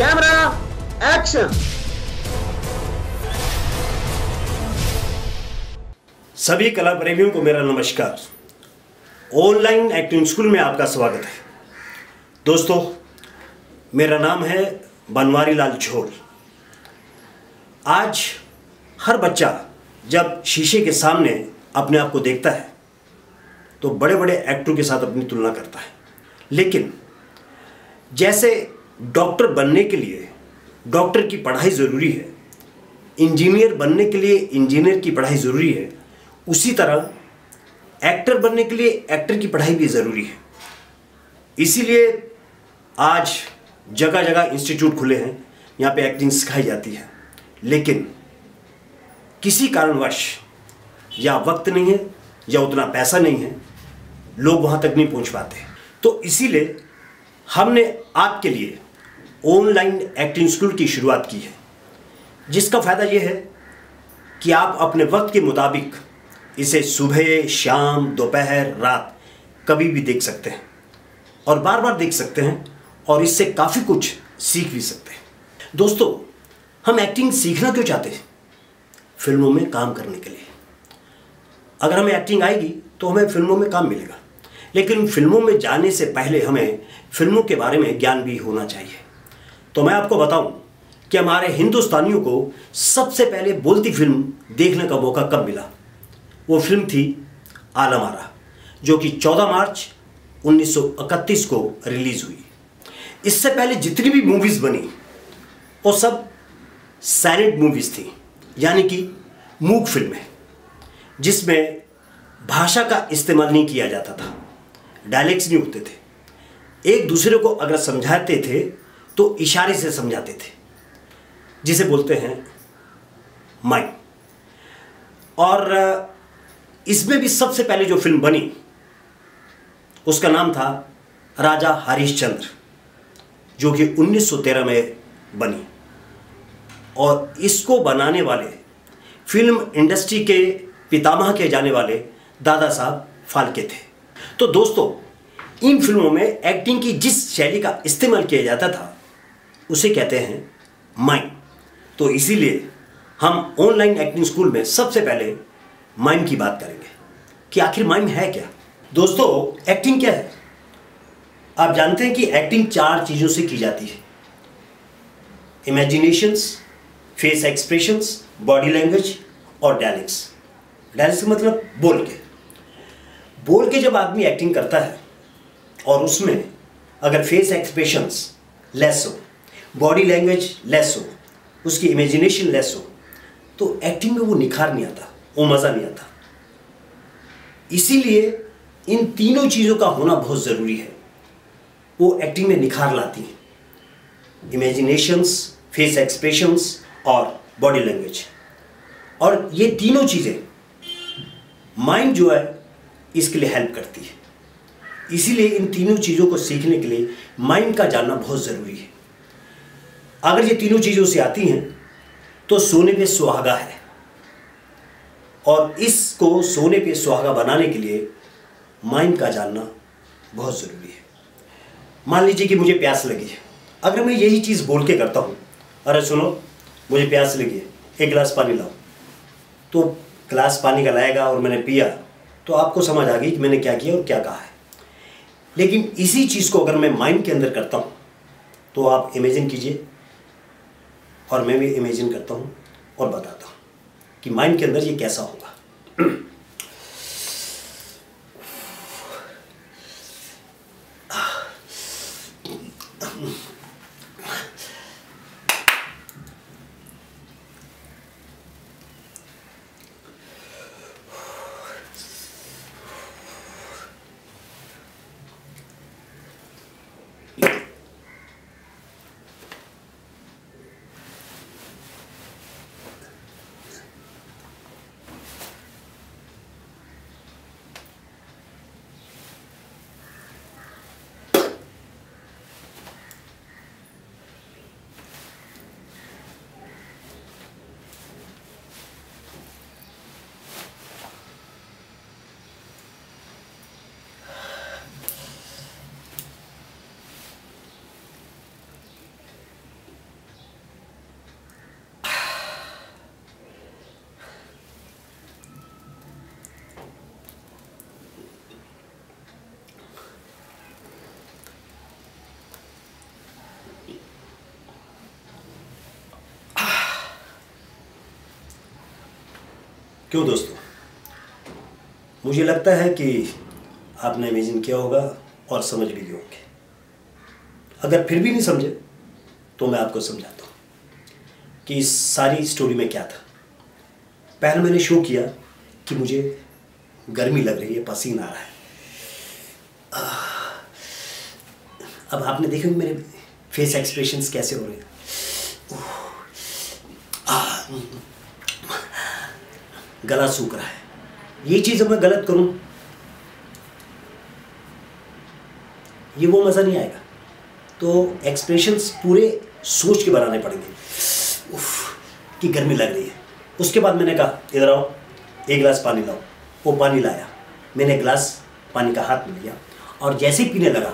Camera action. सभी कला प्रेमियों को मेरा नमस्कार। ऑनलाइन एक्टिंग स्कूल में आपका स्वागत है। दोस्तों, मेरा नाम है बनवारी लाल झोल। आज हर बच्चा जब शीशे के सामने अपने आप को देखता है तो बड़े बड़े एक्टरों के साथ अपनी तुलना करता है। लेकिन जैसे डॉक्टर बनने के लिए डॉक्टर की पढ़ाई ज़रूरी है, इंजीनियर बनने के लिए इंजीनियर की पढ़ाई ज़रूरी है, उसी तरह एक्टर बनने के लिए एक्टर की पढ़ाई भी ज़रूरी है। इसीलिए आज जगह जगह इंस्टीट्यूट खुले हैं, यहाँ पे एक्टिंग सिखाई जाती है। लेकिन किसी कारणवश या वक्त नहीं है या उतना पैसा नहीं है, लोग वहाँ तक नहीं पहुँच पाते। तो इसीलिए हमने आपके लिए ऑनलाइन एक्टिंग स्कूल की शुरुआत की है, जिसका फ़ायदा यह है कि आप अपने वक्त के मुताबिक इसे सुबह, शाम, दोपहर, रात कभी भी देख सकते हैं और बार बार देख सकते हैं और इससे काफ़ी कुछ सीख भी सकते हैं। दोस्तों, हम एक्टिंग सीखना क्यों चाहते हैं? फिल्मों में काम करने के लिए। अगर हमें एक्टिंग आएगी तो हमें फिल्मों में काम मिलेगा, लेकिन फिल्मों में जाने से पहले हमें फिल्मों के बारे में ज्ञान भी होना चाहिए। तो मैं आपको बताऊं कि हमारे हिंदुस्तानियों को सबसे पहले बोलती फिल्म देखने का मौका कब मिला। वो फिल्म थी आलम आरा, जो कि 14 मार्च 1931 को रिलीज़ हुई। इससे पहले जितनी भी मूवीज़ बनी वो सब साइलेंट मूवीज़ थी, यानी कि मूक फिल्में, जिसमें भाषा का इस्तेमाल नहीं किया जाता था, डायलॉग्स नहीं होते थे। एक दूसरे को अगर समझाते थे तो इशारे से समझाते थे, जिसे बोलते हैं माइम। और इसमें भी सबसे पहले जो फिल्म बनी उसका नाम था राजा हरिश्चंद्र, जो कि 1913 में बनी। और इसको बनाने वाले फिल्म इंडस्ट्री के पितामह के जाने वाले दादा साहब फाल्के थे। तो दोस्तों, इन फिल्मों में एक्टिंग की जिस शैली का इस्तेमाल किया जाता था उसे कहते हैं माइम। तो इसीलिए हम ऑनलाइन एक्टिंग स्कूल में सबसे पहले माइम की बात करेंगे कि आखिर माइम है क्या। दोस्तों, एक्टिंग क्या है? आप जानते हैं कि एक्टिंग 4 चीज़ों से की जाती है: imaginations, face expressions, body language और डायलॉग्स। डायलॉग्स मतलब बोल के जब आदमी एक्टिंग करता है और उसमें अगर फेस एक्सप्रेशंस लेस हो, बॉडी लैंग्वेज लेस हो, उसकी इमेजिनेशन लेस हो, तो एक्टिंग में वो निखार नहीं आता, वो मज़ा नहीं आता। इसीलिए इन तीनों चीज़ों का होना बहुत ज़रूरी है। वो एक्टिंग में निखार लाती हैं: इमेजिनेशंस, फेस एक्सप्रेशंस और बॉडी लैंग्वेज। और ये तीनों चीज़ें माइंड जो है इसके लिए हेल्प करती है। इसीलिए इन तीनों चीज़ों को सीखने के लिए माइंड का जानना बहुत ज़रूरी है। अगर ये तीनों चीज़ों से आती हैं तो सोने पे सुहागा है, और इसको सोने पे सुहागा बनाने के लिए माइंड का जानना बहुत ज़रूरी है। मान लीजिए कि मुझे प्यास लगी है। अगर मैं यही चीज़ बोल के करता हूँ, अरे सुनो मुझे प्यास लगी है, एक गिलास पानी लाओ, तो गिलास पानी का लाएगा और मैंने पिया, तो आपको समझ आ गई कि मैंने क्या किया और क्या कहा है। लेकिन इसी चीज़ को अगर मैं माइंड के अंदर करता हूँ तो आप इमेजिन कीजिए, और मैं भी इमेजिन करता हूँ और बताता हूँ कि माइंड के अंदर ये कैसा होगा। क्यों दोस्तों, मुझे लगता है कि आपने इमेजिन किया होगा और समझ भी गए होंगे। अगर फिर भी नहीं समझे तो मैं आपको समझाता हूँ कि इस सारी स्टोरी में क्या था। पहले मैंने शो किया कि मुझे गर्मी लग रही है, पसीना आ रहा है। अब आपने देखा मेरे फेस एक्सप्रेशंस कैसे हो रहे हैं। गला सूख रहा है। ये चीज़ मैं गलत करूं, ये वो मज़ा नहीं आएगा। तो एक्सप्रेशंस पूरे सोच के बनाने पड़ेंगे कि गर्मी लग रही है। उसके बाद मैंने कहा इधर आओ, एक गिलास पानी लाओ। वो पानी लाया, मैंने गिलास पानी का हाथ में लिया और जैसे ही पीने लगा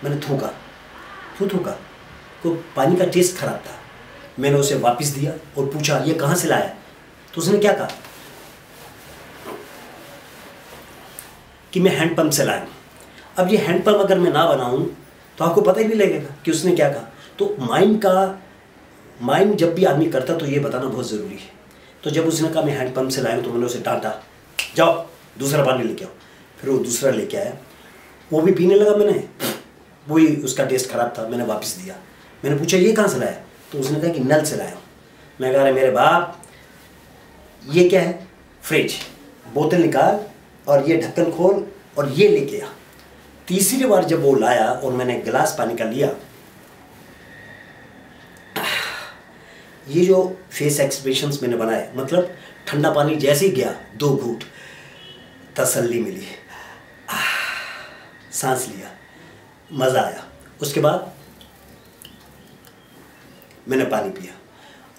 मैंने थूका। क्यों थूका? तो पानी का टेस्ट खराब था। मैंने उसे वापस दिया और पूछा ये कहाँ से लाया? तो उसने क्या कहा कि मैं हैंडपंप से लाया। अब ये हैंडपंप अगर मैं ना बनाऊं तो आपको पता ही नहीं लगेगा कि उसने क्या कहा। तो माइंड जब भी आदमी करता तो ये बताना बहुत ज़रूरी है। तो जब उसने कहा मैं हैंडपंप से लाया तो मैंने उसे डांटा, जाओ दूसरा पानी लेके आओ। फिर वो दूसरा लेके आया, वो भी पीने लगा। मैंने वही, उसका टेस्ट खराब था, मैंने वापस दिया। मैंने पूछा ये कहाँ से लाया? तो उसने कहा कि नल से लाया हूँ। मैं कह रहा मेरे बाप, ये क्या है? फ्रिज। बोतल निकाल और ये ढक्कन खोल और ये लेके आ। तीसरी बार जब वो लाया और मैंने गिलास पानी का लिया, ये जो फेस एक्सप्रेशंस मैंने बनाए, मतलब ठंडा पानी जैसे ही गया, 2 घूंट, तसल्ली मिली, सांस लिया, मज़ा आया। उसके बाद मैंने पानी पिया।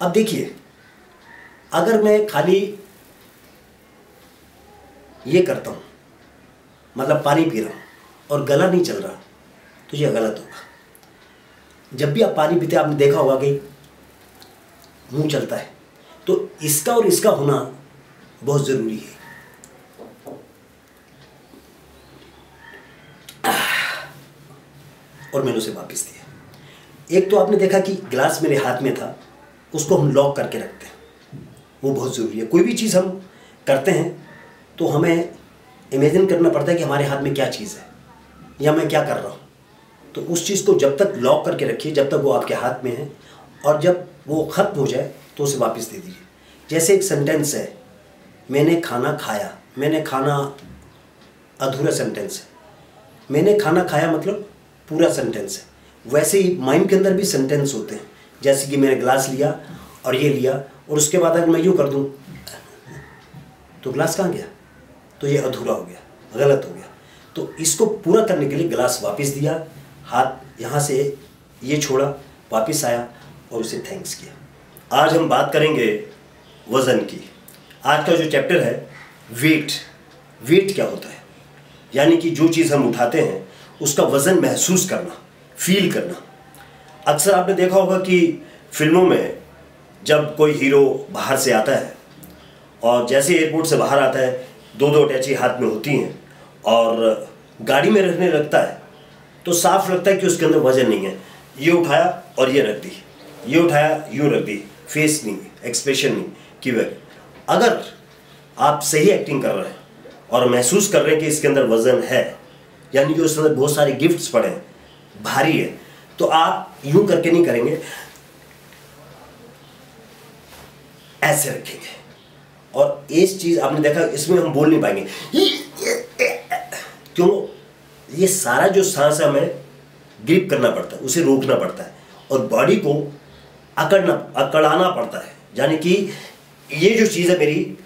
अब देखिए, अगर मैं खाली ये करता हूँ, मतलब पानी पी रहा हूँ और गला नहीं चल रहा, तो ये गलत होगा। जब भी आप पानी पीते आपने देखा होगा कि मुंह चलता है, तो इसका और इसका होना बहुत ज़रूरी है। और मैंने उसे वापस दिया। एक तो आपने देखा कि गिलास मेरे हाथ में था, उसको हम लॉक करके रखते हैं, वो बहुत ज़रूरी है। कोई भी चीज़ हम करते हैं तो हमें इमेजिन करना पड़ता है कि हमारे हाथ में क्या चीज़ है या मैं क्या कर रहा हूँ। तो उस चीज़ को जब तक लॉक करके रखिए जब तक वो आपके हाथ में है, और जब वो ख़त्म हो जाए तो उसे वापस दे दीजिए। जैसे एक सेंटेंस है, मैंने खाना खाया। मैंने खाना अधूरा सेंटेंस है, मैंने खाना खाया मतलब पूरा सेंटेंस है। वैसे ही माइंड के अंदर भी सेंटेंस होते हैं, जैसे कि मैंने ग्लास लिया और ये लिया, और उसके बाद अगर मैं यूँ कर दूँ तो ग्लास कहाँ गया? तो ये अधूरा हो गया, गलत हो गया। तो इसको पूरा करने के लिए गिलास वापस दिया, हाथ यहाँ से ये छोड़ा, वापस आया और उसे थैंक्स किया। आज हम बात करेंगे वज़न की। आज का जो चैप्टर है वेट। वेट क्या होता है? यानी कि जो चीज़ हम उठाते हैं उसका वज़न महसूस करना, फील करना। अक्सर आपने देखा होगा कि फिल्मों में जब कोई हीरो बाहर से आता है और जैसे एयरपोर्ट से बाहर आता है, 2-2 अटैची हाथ में होती हैं और गाड़ी में रखने लगता है, तो साफ लगता है कि उसके अंदर वज़न नहीं है। ये उठाया और ये रख दी, ये उठाया यूँ रख दी, फेस नहीं, एक्सप्रेशन नहीं कि वह। अगर आप सही एक्टिंग कर रहे हैं और महसूस कर रहे हैं कि इसके अंदर वज़न है, यानी कि उसके अंदर बहुत सारे गिफ्ट्स पड़े हैं, भारी है, तो आप यूं करके नहीं करेंगे, ऐसे रखेंगे। और इस चीज़ आपने देखा, इसमें हम बोल नहीं पाएंगे। क्यों? ये सारा जो सांस है हमें ग्रिप करना पड़ता है, उसे रोकना पड़ता है और बॉडी को अकड़ाना पड़ता है। यानी कि ये जो चीज़ है मेरी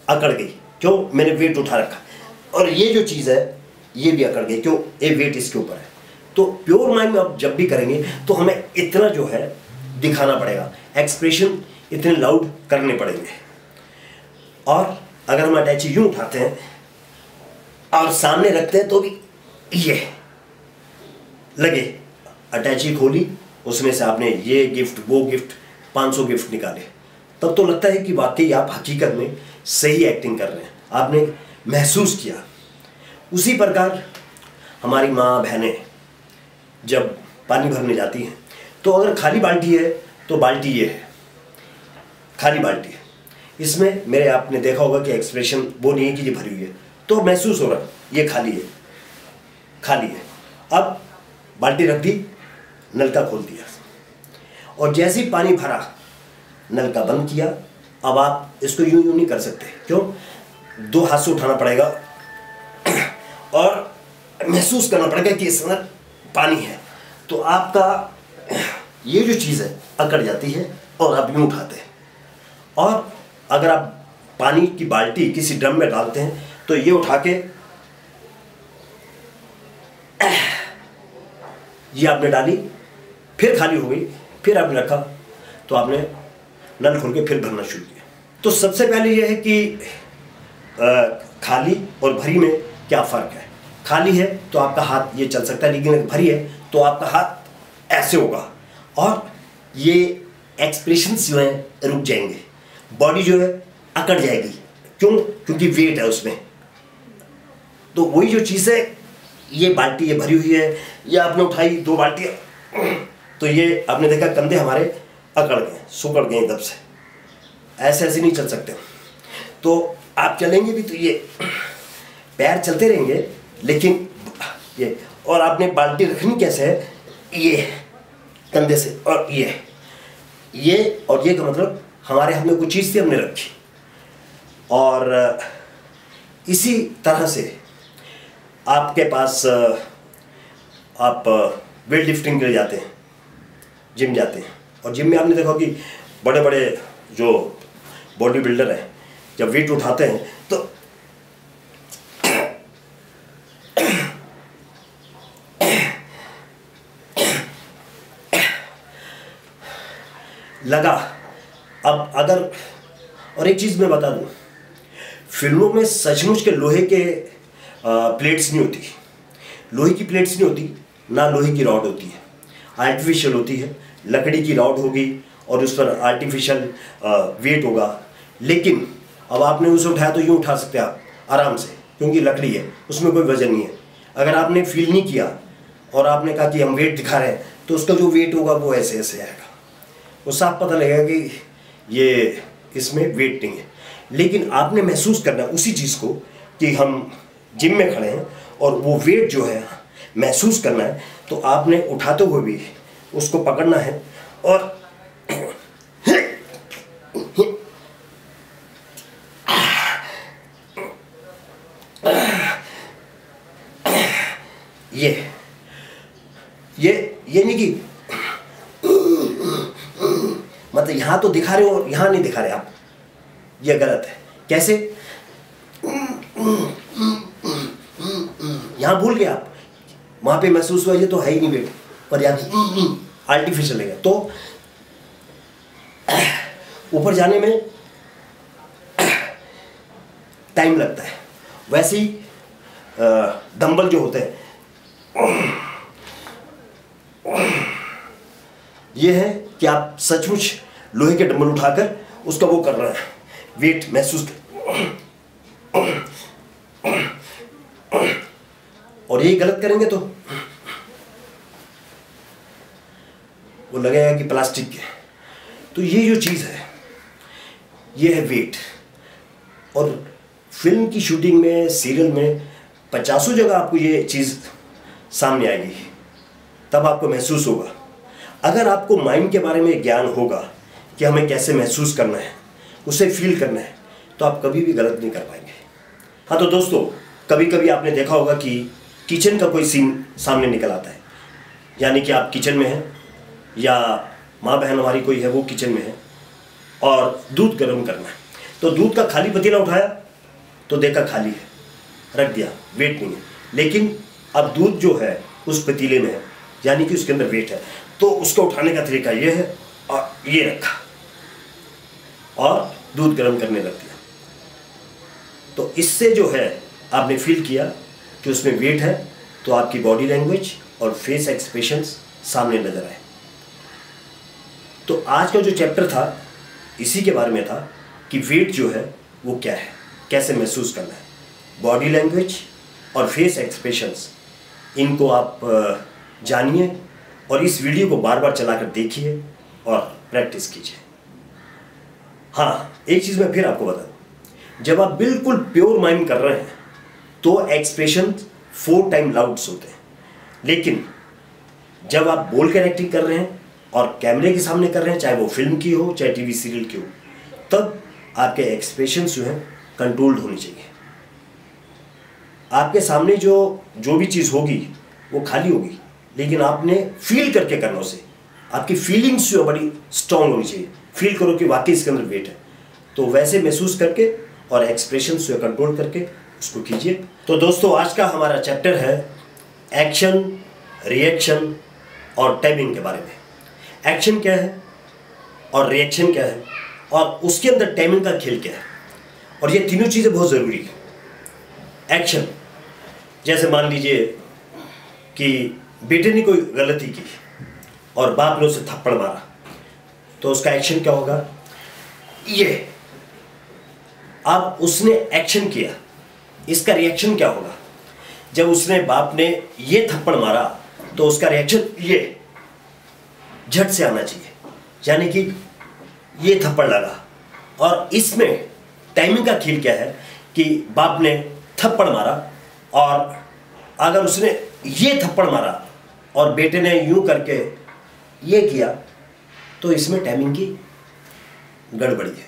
अकड़ गई, क्यों? मैंने वेट उठा रखा, और ये जो चीज़ है ये भी अकड़ गई, क्यों? ये वेट इसके ऊपर है। तो प्योर माइंड में आप जब भी करेंगे तो हमें इतना जो है दिखाना पड़ेगा, एक्सप्रेशन इतने लाउड करने पड़ेंगे। और अगर हम अटैची यूँ उठाते हैं और सामने रखते हैं तो भी ये लगे, अटैची खोली, उसमें से आपने ये गिफ्ट वो गिफ्ट 500 गिफ्ट निकाले, तब तो लगता है कि वाकई आप हकीकत में सही एक्टिंग कर रहे हैं, आपने महसूस किया। उसी प्रकार हमारी माँ बहनें जब पानी भरने जाती हैं तो अगर खाली बाल्टी है तो बाल्टी ये है, खाली बाल्टी है। इसमें मेरे आपने देखा होगा कि एक्सप्रेशन वो नहीं है कि ये भरी हुई है, तो महसूस हो रहा है ये खाली है, खाली है। अब बाल्टी रख दी, नलका खोल दिया और जैसे ही पानी भरा नलका बंद किया। अब आप इसको यूं यूं नहीं कर सकते, क्यों? 2 हाथ से उठाना पड़ेगा और महसूस करना पड़ेगा कि इसमें पानी है। तो आपका ये जो चीज़ है अकड़ जाती है और आप यूं उठाते हैं। और अगर आप पानी की बाल्टी किसी ड्रम में डालते हैं तो ये उठा के ये आपने डाली, फिर खाली हो गई, फिर आपने रखा, तो आपने नल खोल के फिर भरना शुरू किया। तो सबसे पहले ये है कि खाली और भरी में क्या फ़र्क है। खाली है तो आपका हाथ ये चल सकता है, लेकिन अगर भरी है तो आपका हाथ ऐसे होगा और ये एक्सप्रेशंस जो हैं रुक जाएंगे, बॉडी जो है अकड़ जाएगी। क्यों? क्योंकि वेट है उसमें। तो वही जो चीज़ है, ये बाल्टी ये भरी हुई है, ये आपने उठाई 2 बाल्टियाँ, तो ये आपने देखा कंधे हमारे अकड़ गए, सुकड़ गए एकदम से, ऐसे ऐसे नहीं चल सकते। तो आप चलेंगे भी तो ये पैर चलते रहेंगे, लेकिन ये, और आपने बाल्टी रखनी कैसे है, ये कंधे से, और ये और ये का मतलब हमारे हाथ में कुछ चीज़ थी, हमने रखी। और इसी तरह से आपके पास आप वेट लिफ्टिंग के लिए जाते हैं, जिम जाते हैं, और जिम में आपने देखा कि बड़े बड़े जो बॉडी बिल्डर हैं जब वेट उठाते हैं तो लगा। अब अगर, और एक चीज़ मैं बता दूं, फिल्मों में सचमुच के लोहे के प्लेट्स नहीं होती, लोहे की प्लेट्स नहीं होती, ना लोहे की रॉड होती है, आर्टिफिशियल होती है। लकड़ी की रॉड होगी और उस पर आर्टिफिशियल वेट होगा। लेकिन अब आपने उसे उठाया तो यूँ उठा सकते हैं आप आराम से, क्योंकि लकड़ी है, उसमें कोई वजन नहीं है। अगर आपने फील नहीं किया और आपने कहा कि हम वेट दिखा रहे हैं, तो उसका जो वेट होगा वो ऐसे ऐसे आएगा, वो साफ पता लगेगा कि ये इसमें वेट नहीं है। लेकिन आपने महसूस करना है उसी चीज़ को कि हम जिम में खड़े हैं और वो वेट जो है महसूस करना है। तो आपने उठाते हुए भी उसको पकड़ना है और ये नहीं कि मतलब यहाँ तो दिखा रहे हो, यहाँ नहीं दिखा रहे आप, ये गलत है। कैसे? यहाँ भूल गए आप, वहाँ पे महसूस हुआ ये तो है ही नहीं वेट, पर यहाँ आर्टिफिशियल है। तो ऊपर जाने में टाइम लगता है। वैसे ही डंबल जो होते हैं, ये है कि आप सचमुच लोहे के डंबल उठाकर उसका वो कर रहे हैं, वेट महसूस और यही गलत करेंगे तो वो लगेगा कि प्लास्टिक के। तो ये जो चीज़ है ये है वेट। और फिल्म की शूटिंग में, सीरियल में 50 जगह आपको ये चीज़ सामने आएगी, तब आपको महसूस होगा। अगर आपको माइंड के बारे में ज्ञान होगा कि हमें कैसे महसूस करना है, उसे फील करना है, तो आप कभी भी गलत नहीं कर पाएंगे। हाँ, तो दोस्तों, कभी कभी आपने देखा होगा कि किचन का कोई सीन सामने निकल आता है, यानी कि आप किचन में हैं या माँ बहन हमारी कोई है वो किचन में है और दूध गर्म करना है। तो दूध का खाली पतीला उठाया तो देखा खाली है, रख दिया, वेट नहीं है। लेकिन अब दूध जो है उस पतीले में है, यानी कि उसके अंदर वेट है। तो उसको उठाने का तरीका ये है और ये रखा और दूध गर्म करने लग दिया। तो इससे जो है आपने फील किया कि उसमें वेट है, तो आपकी बॉडी लैंग्वेज और फेस एक्सप्रेशंस सामने नजर आए। तो आज का जो चैप्टर था इसी के बारे में था कि वेट जो है वो क्या है, कैसे महसूस करना है। बॉडी लैंग्वेज और फेस एक्सप्रेशंस, इनको आप जानिए और इस वीडियो को बार बार चलाकर देखिए और प्रैक्टिस कीजिए। हाँ, एक चीज मैं फिर आपको बता दूं, जब आप बिल्कुल प्योर माइंड कर रहे हैं तो एक्सप्रेशन 4 टाइम लाउड्स होते हैं, लेकिन जब आप बोल कर एक्टिंग कर रहे हैं और कैमरे के सामने कर रहे हैं, चाहे वो फिल्म की हो चाहे टीवी सीरियल की हो, तब आपके एक्सप्रेशन जो हैं कंट्रोल्ड होनी चाहिए। आपके सामने जो भी चीज़ होगी वो खाली होगी, लेकिन आपने फील करके करना उसे। आपकी फीलिंग्स जो बड़ी स्ट्रांग होनी चाहिए, फील करो कि वाकई इसके अंदर वेट है, तो वैसे महसूस करके और एक्सप्रेशन जो कंट्रोल करके उसको कीजिए। तो दोस्तों, आज का हमारा चैप्टर है एक्शन, रिएक्शन और टाइमिंग के बारे में। एक्शन क्या है और रिएक्शन क्या है और उसके अंदर टाइमिंग का खेल क्या है, और ये तीनों चीज़ें बहुत ज़रूरी है। एक्शन, जैसे मान लीजिए कि बेटे ने कोई गलती की और बाप ने उसे थप्पड़ मारा, तो उसका एक्शन क्या होगा? ये। अब उसने एक्शन किया, इसका रिएक्शन क्या होगा? जब उसने बाप ने ये थप्पड़ मारा तो उसका रिएक्शन ये झट से आना चाहिए, यानी कि ये थप्पड़ लगा। और इसमें टाइमिंग का खेल क्या है कि बाप ने थप्पड़ मारा और अगर उसने ये थप्पड़ मारा और बेटे ने यूं करके ये किया, तो इसमें टाइमिंग की गड़बड़ी है,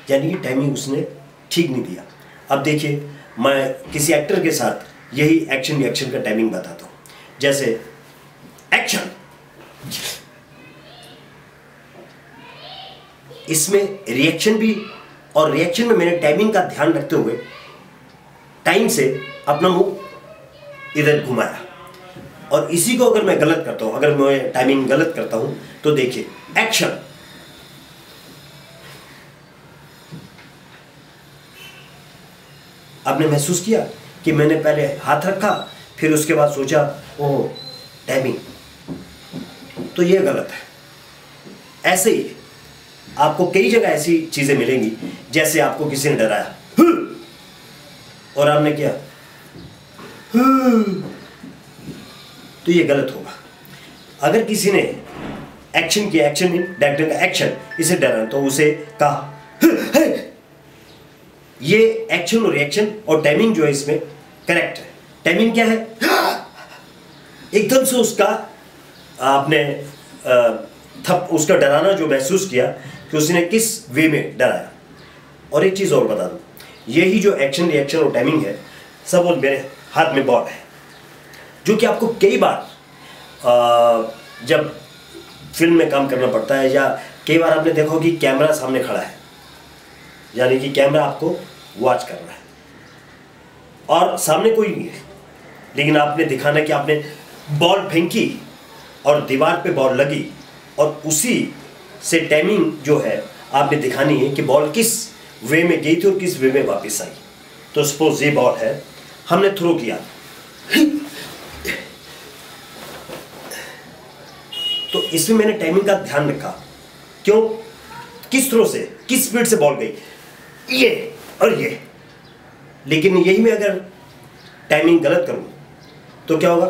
यानी कि टाइमिंग उसने ठीक नहीं दिया। अब देखिए, मैं किसी एक्टर के साथ यही एक्शन रिएक्शन का टाइमिंग बताता हूँ। जैसे एक्शन, इसमें रिएक्शन भी, और रिएक्शन में मैंने टाइमिंग का ध्यान रखते हुए टाइम से अपना मुंह इधर घुमाया, और इसी को अगर मैं गलत करता हूं, अगर मैं टाइमिंग गलत करता हूं, तो देखिए एक्शन, आपने महसूस किया कि मैंने पहले हाथ रखा, फिर उसके बाद सोचा ओह टाइमिंग, तो ये गलत है। ऐसे ही आपको कई जगह ऐसी चीजें मिलेंगी, जैसे आपको किसी ने डराया और आपने किया तो ये गलत होगा। अगर किसी ने एक्शन किया, एक्शन डायरेक्टर का एक्शन, इसे डरा तो उसे कहा, ये एक्शन और रिएक्शन और टाइमिंग जो है इसमें करेक्ट है। टाइमिंग क्या है? एकदम से उसका आपने उसका डराना जो महसूस किया कि उसने किस वे में डराया। और एक चीज़ और बता दूं, यही जो एक्शन रिएक्शन और टाइमिंग है, सब वो मेरे हाथ में बॉल है, जो कि आपको कई बार जब फिल्म में काम करना पड़ता है, या कई बार आपने देखा हो कि कैमरा सामने खड़ा है, यानी कि कैमरा आपको वॉच कर रहा है और सामने कोई नहीं है, लेकिन आपने दिखाना कि आपने बॉल फेंकी और दीवार पे बॉल लगी, और उसी से टाइमिंग जो है आपने दिखानी है कि बॉल किस वे में गई थी और किस वे में वापस आई। तो सपोज ये बॉल है, हमने थ्रो किया, तो इसमें मैंने टाइमिंग का ध्यान रखा। क्यों? किस थ्रो से, किस स्पीड से बॉल गई, ये और ये। लेकिन यही मैं अगर टाइमिंग गलत करूं तो क्या होगा?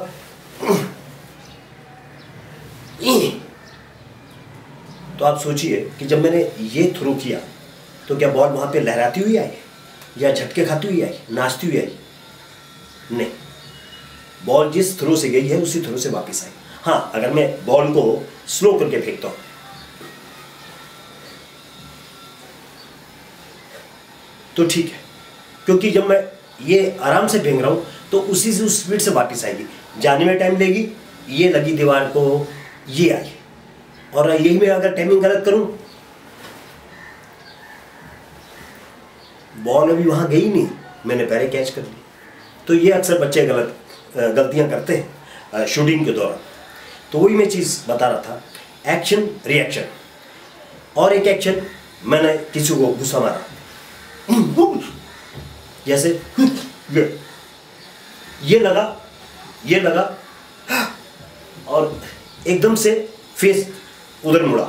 तो आप सोचिए कि जब मैंने ये थ्रो किया तो क्या बॉल वहां पे लहराती हुई आई या झटके खाती हुई आई, नाचती हुई आई? नहीं, बॉल जिस थ्रो से गई है उसी थ्रो से वापस आई। हाँ, अगर मैं बॉल को स्लो करके फेंकता हूं तो ठीक है, क्योंकि जब मैं ये आराम से फेंक रहा हूं तो उसी से उस स्पीड से वापस आएगी। जाने में टाइम लेगी, ये लगी दीवार को, ये आई। और यही मैं अगर टाइमिंग गलत करूं, बॉल अभी वहां गई नहीं, मैंने पहले कैच कर ली। तो ये अक्सर बच्चे गलतियां करते हैं शूटिंग के दौरान। तो वही मैं चीज़ बता रहा था, एक्शन रिएक्शन। और एक एक्शन, मैंने किसी को गुस्सा मारा, जैसे ये लगा और एकदम से फेस उधर मुड़ा।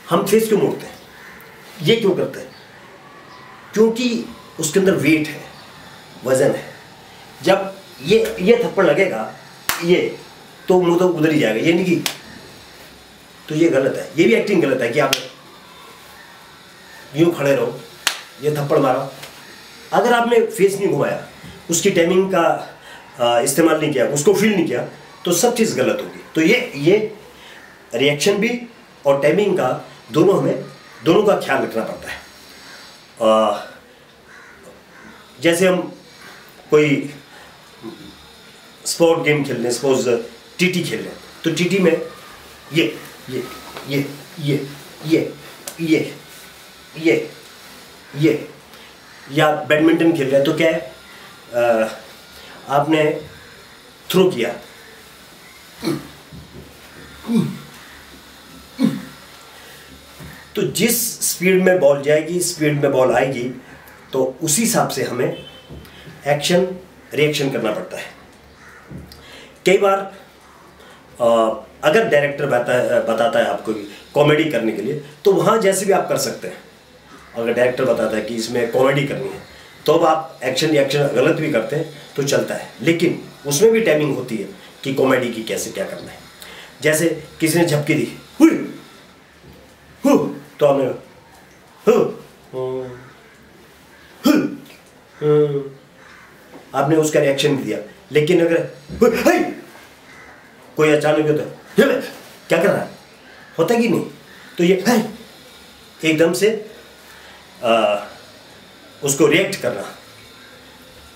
हम फेस क्यों मोड़ते हैं, ये क्यों करते हैं? क्योंकि उसके अंदर वेट है, वजन है। जब ये थप्पड़ लगेगा ये, तो मुंह तो उधर ही जाएगा, ये नहीं कि, तो ये गलत है। ये भी एक्टिंग गलत है कि आप यूँ खड़े रहो, ये थप्पड़ मारा, अगर आपने फेस नहीं घुमाया, उसकी टाइमिंग का इस्तेमाल नहीं किया, उसको फील नहीं किया, तो सब चीज़ गलत होगी। तो ये रिएक्शन भी और टाइमिंग का दोनों का ख्याल रखना पड़ता है। जैसे हम कोई स्पोर्ट गेम खेल रहे हैं, सपोज टीटी खेल रहे हैं, तो टीटी में ये ये ये ये ये ये ये ये या बैडमिंटन खेल रहे हैं, तो क्या है, आपने थ्रो किया, तो जिस स्पीड में बॉल जाएगी, स्पीड में बॉल आएगी, तो उसी हिसाब से हमें एक्शन रिएक्शन करना पड़ता है। कई बार अगर डायरेक्टर बताता है आपको कॉमेडी करने के लिए, तो वहाँ जैसे भी आप कर सकते हैं। अगर डायरेक्टर बताता है कि इसमें कॉमेडी करनी है, तो अब आप एक्शन रिएक्शन गलत भी करते हैं तो चलता है, लेकिन उसमें भी टाइमिंग होती है कि कॉमेडी की कैसे क्या करना है। जैसे किसी ने झपकी दी, हुई, हु, तो आपने आपने उसका रिएक्शन भी दिया। लेकिन अगर कोई अचानक होता है, क्या कर रहा है, होता कि नहीं, तो ये एकदम से उसको रिएक्ट करना।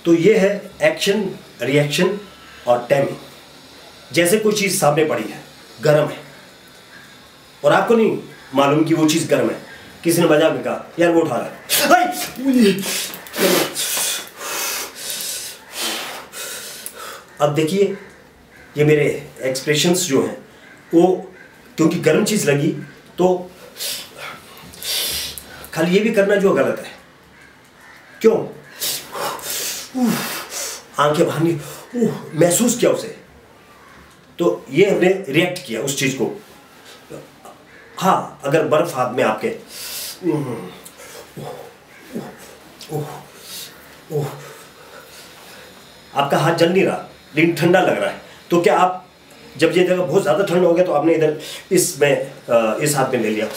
तो ये है एक्शन रिएक्शन और टाइमिंग। जैसे कोई चीज़ सामने पड़ी है, गर्म है, और आपको नहीं मालूम कि वो चीज़ गर्म है, किसी ने मजाक में कहा यार वो उठा रहा है, अब देखिए ये मेरे एक्सप्रेशंस जो हैं वो, क्योंकि गर्म चीज़ लगी तो खाली ये भी करना जो गलत है। क्यों? आंखें बाहर नहीं, महसूस किया उसे, तो ये हमने रिएक्ट किया उस चीज़ को। हाँ, अगर बर्फ हाथ में आपके, आपका हाथ जल नहीं रहा लेकिन ठंडा लग रहा है, तो क्या आप जब ये जगह बहुत ज़्यादा ठंडा हो गया तो आपने इधर इस हाथ में ले लिया,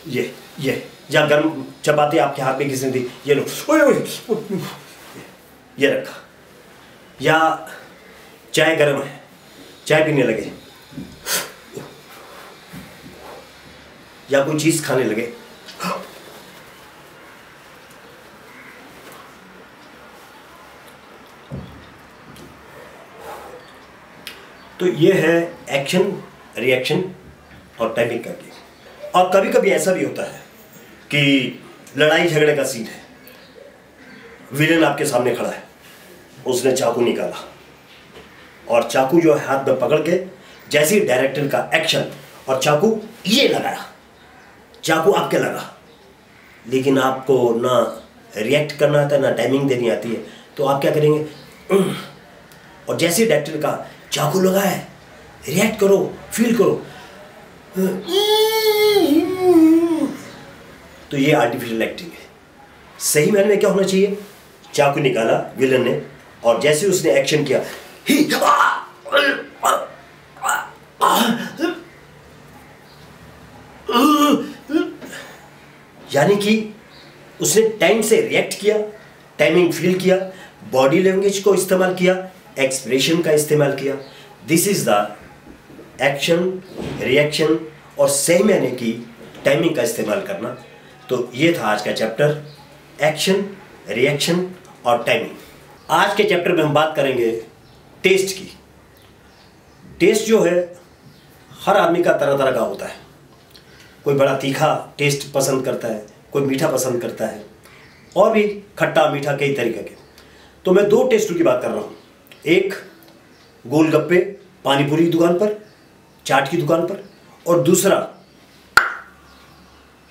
ये या गर्म चपाती आपके हाथ में किसी ने दी, ये लो, ये रखा। या चाय गर्म है, चाय पीने लगे, या कोई चीज़ खाने लगे, तो ये है एक्शन रिएक्शन और टाइमिंग का गेम। और कभी कभी ऐसा भी होता है कि लड़ाई झगड़े का सीन है, विलेन आपके सामने खड़ा है, उसने चाकू निकाला, और चाकू जो है हाथ में पकड़ के, जैसे ही डायरेक्टर का एक्शन और चाकू ये लगाया, चाकू आपके लगा, लेकिन आपको ना रिएक्ट करना आता है ना टाइमिंग देनी आती है, तो आप क्या करेंगे, और जैसे ही डायरेक्टर का चाकू लगा है, रिएक्ट करो, फील करो, तो ये आर्टिफिशियल एक्टिंग है। सही मायने में क्या होना चाहिए, चाकू निकाला विलन ने, और जैसे उसने एक्शन किया, यानी कि उसने टाइम से रिएक्ट किया, टाइमिंग फील किया, बॉडी लैंग्वेज को इस्तेमाल किया, एक्सप्रेशन का इस्तेमाल किया। This is the action reaction और सही मायने की टाइमिंग का इस्तेमाल करना। तो ये था आज का चैप्टर, एक्शन रिएक्शन और टाइमिंग। आज के चैप्टर में हम बात करेंगे टेस्ट की। टेस्ट जो है हर आदमी का तरह तरह का होता है, कोई बड़ा तीखा टेस्ट पसंद करता है, कोई मीठा पसंद करता है, और भी खट्टा मीठा कई तरीके के। तो मैं दो टेस्टों की बात कर रहा हूँ, एक गोलगप्पे पानीपुरी की दुकान पर, चाट की दुकान पर, और दूसरा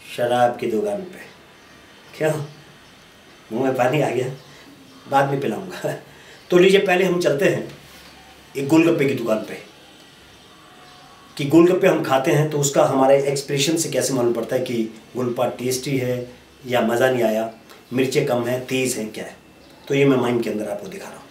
शराब की दुकान पे। क्या मुंह में पानी आ गया, बाद में पिलाऊंगा। तो लीजिए पहले हम चलते हैं एक गोलगप्पे की दुकान पे, कि गोलगप्पे हम खाते हैं तो उसका हमारे एक्सप्रेशन से कैसे मालूम पड़ता है कि गोलगप्पा टेस्टी है या मज़ा नहीं आया, मिर्चें कम है, तेज़ है, क्या है। तो ये मैं माइम के अंदर आपको दिखा रहा हूँ।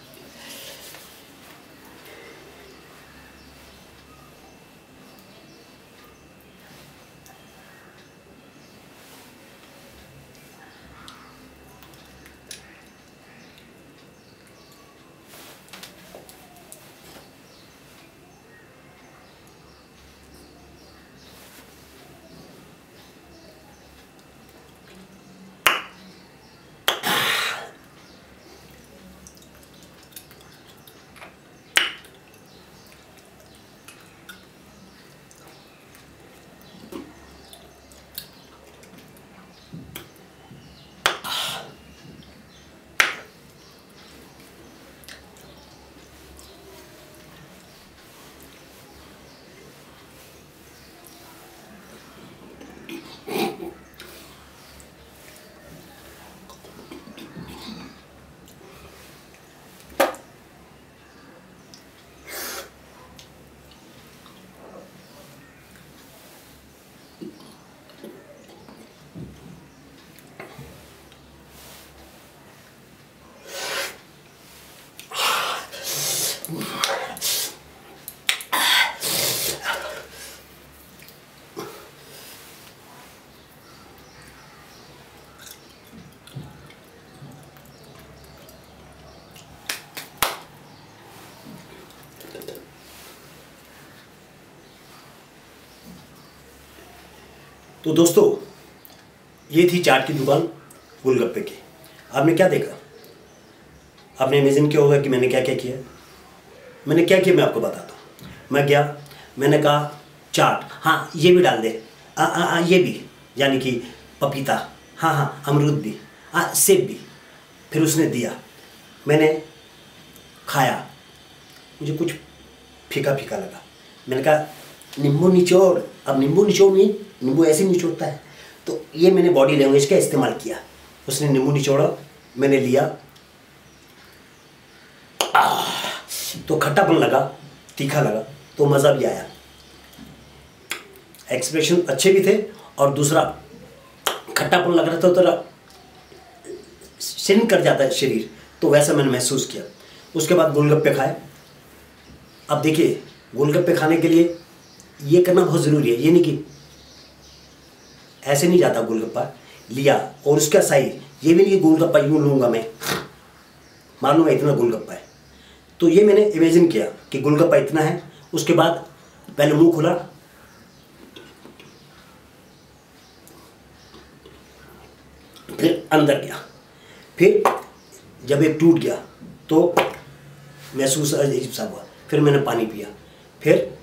तो दोस्तों, ये थी चाट की दुकान गोलगप्पे की। आपने क्या देखा? आपने इमेजिन किया होगा कि मैंने क्या क्या किया। मैंने क्या किया मैं आपको बताता हूँ। मैं गया, मैंने कहा चाट, हाँ ये भी डाल दे, ये भी, यानी कि पपीता, हाँ हाँ अमरूद भी, सेब भी। फिर उसने दिया, मैंने खाया, मुझे कुछ फीका फीका लगा। मैंने कहा नींबू निचोड़। अब नींबू निचोड़ नहीं, नींबू ऐसे निचोड़ता है। तो ये मैंने बॉडी लैंग्वेज का इस्तेमाल किया। उसने नींबू निचोड़ा, मैंने लिया, तो खट्टापन लगा, तीखा लगा, तो मज़ा भी आया, एक्सप्रेशन अच्छे भी थे। और दूसरा खट्टापन लग रहा था, तो सिन कर जाता है शरीर, तो वैसा मैंने महसूस किया। उसके बाद गोलगप्पे खाए। अब देखिए, गोलगप्पे खाने के लिए ये करना बहुत ज़रूरी है। ये नहीं कि ऐसे नहीं जाता। गोलगप्पा लिया और उसका साइज, ये भी नहीं कि गोलगप्पा यूँ लूँगा मैं, मालूम है इतना गोलगप्पा है। तो ये मैंने इमेजिन किया कि गोलगप्पा इतना है। उसके बाद पहले मुंह खुला, फिर अंदर गया, फिर जब एक टूट गया तो महसूस अजीब सा हुआ। फिर मैंने पानी पिया, फिर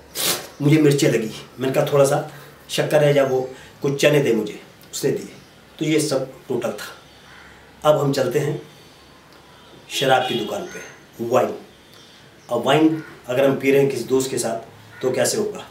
मुझे मिर्चें लगी। मैंने कहा थोड़ा सा शक्कर है, या वो कुछ चने दे मुझे, उसने दिए। तो ये सब टोटल था। अब हम चलते हैं शराब की दुकान पे, वाइन। अब वाइन अगर हम पी रहे हैं किसी दोस्त के साथ तो कैसे होगा।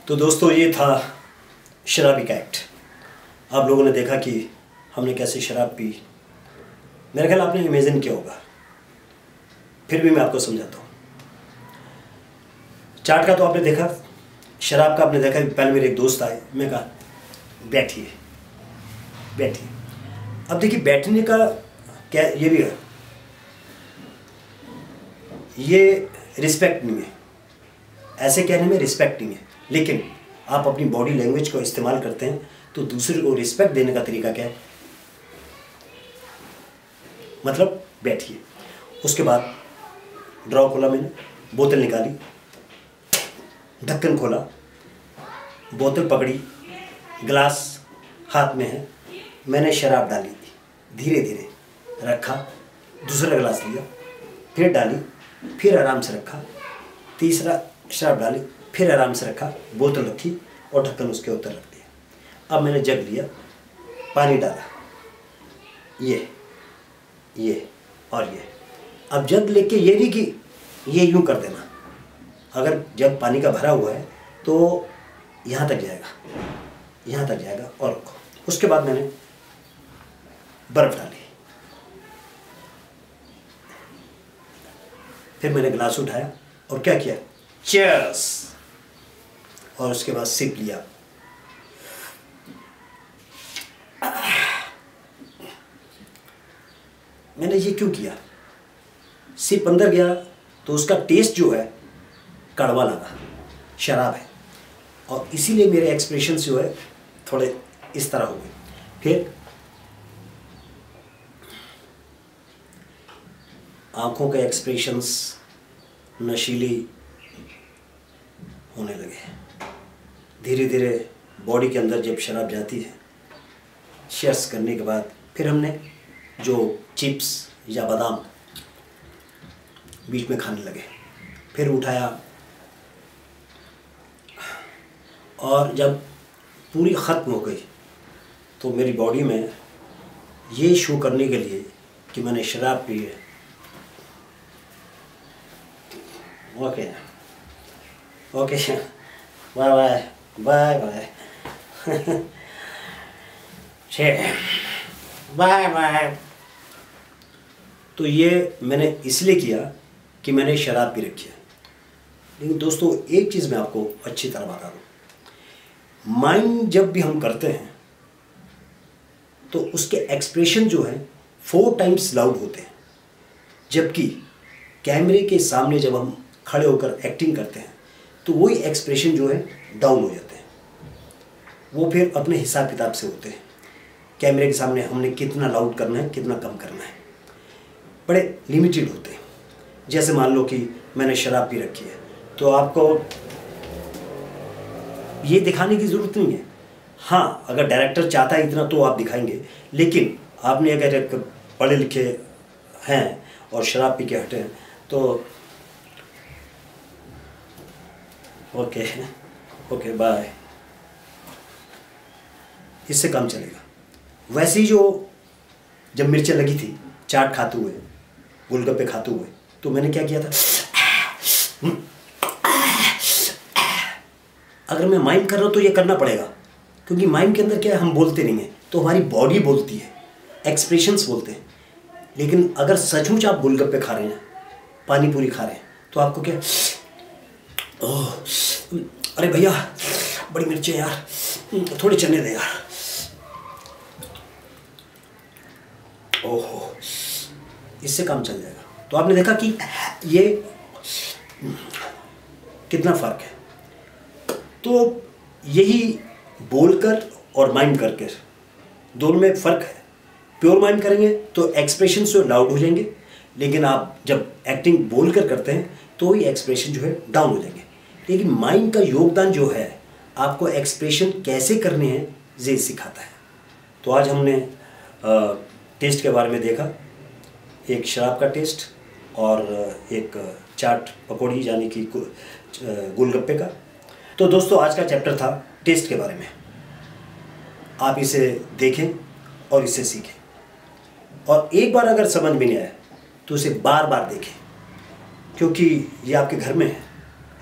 तो दोस्तों, ये था शराबी का एक्ट। आप लोगों ने देखा कि हमने कैसे शराब पी। मेरे ख्याल आपने इमेजिन किया होगा, फिर भी मैं आपको समझाता हूँ। चाट का तो आपने देखा, शराब का आपने देखा। पहले मेरे एक दोस्त आए, मैं कहा बैठिए बैठिए। अब देखिए, बैठने का क्या ये भी है, ये रिस्पेक्ट नहीं है। ऐसे कहने में रिस्पेक्ट नहीं है, लेकिन आप अपनी बॉडी लैंग्वेज को इस्तेमाल करते हैं तो दूसरे को रिस्पेक्ट देने का तरीका क्या है, मतलब बैठिए। उसके बाद ड्रॉ खोला, मैंने बोतल निकाली, ढक्कन खोला, बोतल पकड़ी, गिलास हाथ में है, मैंने शराब डाली, धीरे धीरे रखा, दूसरा गिलास लिया, फिर डाली, फिर आराम से रखा, तीसरा शराब डाली, फिर आराम से रखा, बोतल रखी और ढक्कन उसके ऊपर रख दिया। अब मैंने जग लिया, पानी डाला, ये और ये। अब जग लेके ये नहीं कि ये यूँ कर देना, अगर जग पानी का भरा हुआ है तो यहाँ तक जाएगा, यहाँ तक जाएगा, और रखो। उसके बाद मैंने बर्फ़ डाली, फिर मैंने गिलास उठाया और क्या किया, चीयर्स, और उसके बाद सिप लिया। मैंने ये क्यों किया? सिप अंदर गया तो उसका टेस्ट जो है कड़वा लगा, शराब है, और इसीलिए मेरे एक्सप्रेशंस जो है थोड़े इस तरह हो गए। फिर आंखों के एक्सप्रेशंस नशीली होने लगे। धीरे धीरे बॉडी के अंदर जब शराब जाती है, शेयर्स करने के बाद फिर हमने जो चिप्स या बादाम बीच में खाने लगे, फिर उठाया, और जब पूरी ख़त्म हो गई तो मेरी बॉडी में ये शो करने के लिए कि मैंने शराब पी है। Okay okay, bye bye bye bye bye bye. तो ये मैंने इसलिए किया कि मैंने शराब पी रखी है। लेकिन दोस्तों एक चीज़ मैं आपको अच्छी तरह बता दूँ, माइंड जब भी हम करते हैं तो उसके एक्सप्रेशन जो है 4 टाइम्स लाउड होते हैं, जबकि कैमरे के सामने जब हम खड़े होकर एक्टिंग करते हैं तो वही एक्सप्रेशन जो है डाउन हो जाते हैं। वो फिर अपने हिसाब किताब से होते हैं, कैमरे के सामने हमने कितना लाउड करना है, कितना कम करना है, बड़े लिमिटेड होते हैं। जैसे मान लो कि मैंने शराब पी रखी है तो आपको ये दिखाने की ज़रूरत नहीं है। हाँ, अगर डायरेक्टर चाहता है इतना तो आप दिखाएंगे, लेकिन आपने अगर एक पढ़े लिखे हैं और शराब पी के हटे हैं तो ओके ओके बाय, इससे काम चलेगा। वैसे ही जो जब मिर्चें लगी थी चाट खाते हुए, गोलगप्पे खाते हुए, तो मैंने क्या किया था, अगर मैं माइम कर रहा हूँ तो ये करना पड़ेगा, क्योंकि माइम के अंदर क्या है, हम बोलते नहीं हैं, तो हमारी बॉडी बोलती है, एक्सप्रेशंस बोलते हैं। लेकिन अगर सचमुच आप गोलगप्पे खा रहे हैं, पानी पूरी खा रहे हैं, तो आपको क्या, ओह अरे भैया बड़ी मिर्चें यार, थोड़े चने दे यार, ओहो, इससे काम चल जाएगा। तो आपने देखा कि ये कितना फ़र्क है। तो यही बोलकर और माइम करके दोनों में फ़र्क है। प्योर माइम करेंगे तो एक्सप्रेशन जो लाउड हो जाएंगे, लेकिन आप जब एक्टिंग बोलकर करते हैं तो ही एक्सप्रेशन जो है डाउन हो जाएंगे। लेकिन माइम का योगदान जो है आपको एक्सप्रेशन कैसे करने हैं ये सिखाता है। तो आज हमने टेस्ट के बारे में देखा, एक शराब का टेस्ट और एक चाट पकौड़ी यानी कि गोलगप्पे का। तो दोस्तों आज का चैप्टर था टेस्ट के बारे में। आप इसे देखें और इसे सीखें, और एक बार अगर समझ में नहीं आया तो उसे बार बार देखें, क्योंकि ये आपके घर में है,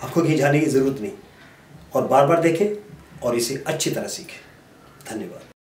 आपको कहीं जाने की ज़रूरत नहीं। और बार बार देखें और इसे अच्छी तरह सीखें। धन्यवाद।